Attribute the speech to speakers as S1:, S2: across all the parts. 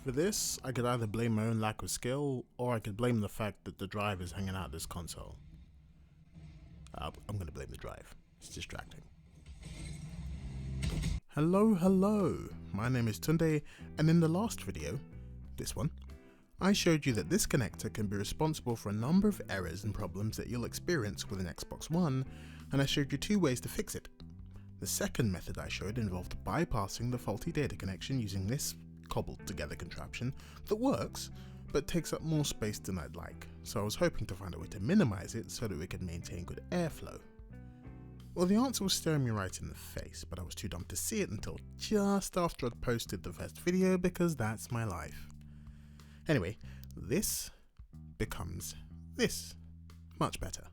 S1: For this, I could either blame my own lack of skill, or I could blame the fact that the drive is hanging out this console. I'm going to blame the drive. It's distracting. Hello, my name is Tunde, and in the last video, this one, I showed you that this connector can be responsible for a number of errors and problems that you'll experience with an Xbox One, and I showed you two ways to fix it. The second method I showed involved bypassing the faulty data connection using this cobbled together contraption that works, but takes up more space than I'd like, so I was hoping to find a way to minimize it so that we could maintain good airflow. Well, the answer was staring me right in the face, but I was too dumb to see it until just after I'd posted the first video, because that's my life. Anyway, this becomes this. Much better.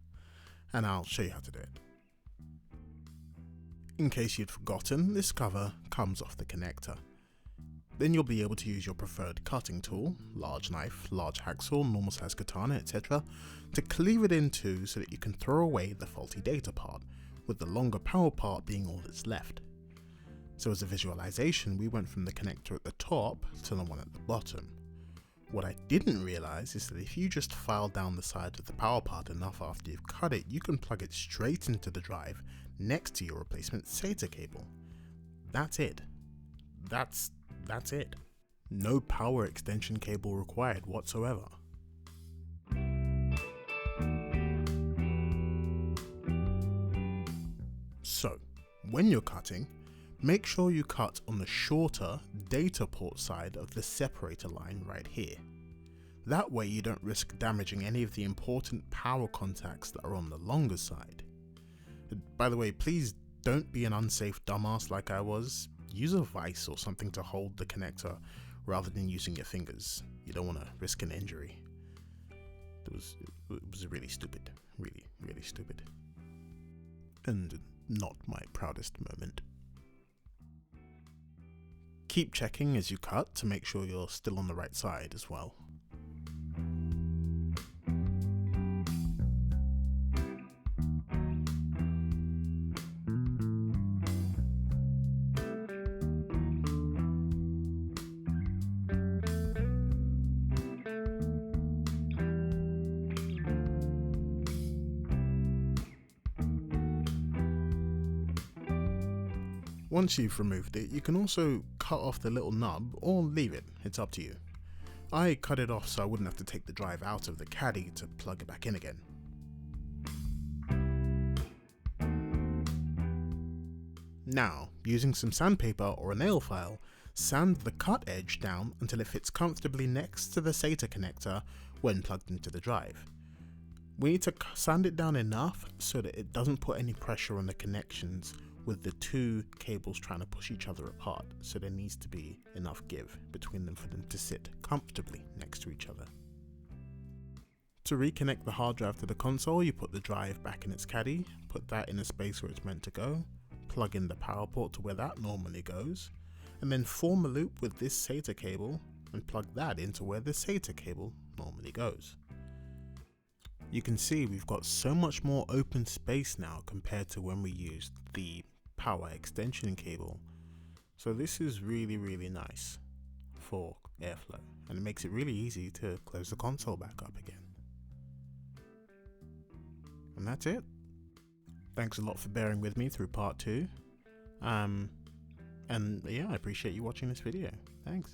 S1: And I'll show you how to do it. In case you'd forgotten, this cover comes off the connector. Then you'll be able to use your preferred cutting tool, large knife, large hacksaw, normal size katana, etc. to cleave it in two so that you can throw away the faulty data part, with the longer power part being all that's left. So as a visualization, we went from the connector at the top to the one at the bottom. What I didn't realize is that if you just file down the side of the power part enough after you've cut it, you can plug it straight into the drive next to your replacement SATA cable. That's it. That's it. No power extension cable required whatsoever. So, when you're cutting, make sure you cut on the shorter data port side of the separator line right here. That way you don't risk damaging any of the important power contacts that are on the longer side. By the way, please don't be an unsafe dumbass like I was. Use a vise or something to hold the connector rather than using your fingers. You don't want to risk an injury. It was really stupid. Really stupid. And not my proudest moment. Keep checking as you cut to make sure you're still on the right side as well. Once you've removed it, you can also cut off the little nub or leave it, it's up to you. I cut it off so I wouldn't have to take the drive out of the caddy to plug it back in again. Now, using some sandpaper or a nail file, sand the cut edge down until it fits comfortably next to the SATA connector when plugged into the drive. We need to sand it down enough so that it doesn't put any pressure on the connections with the two cables trying to push each other apart, so there needs to be enough give between them for them to sit comfortably next to each other. To reconnect the hard drive to the console, you put the drive back in its caddy, put that in a space where it's meant to go, plug in the power port to where that normally goes, and then form a loop with this SATA cable and plug that into where the SATA cable normally goes. You can see we've got so much more open space now compared to when we used the power extension cable. So this is really nice for airflow, and it makes it really easy to close the console back up again. And that's it. Thanks a lot for bearing with me through part 2. And yeah, I appreciate you watching this video. Thanks.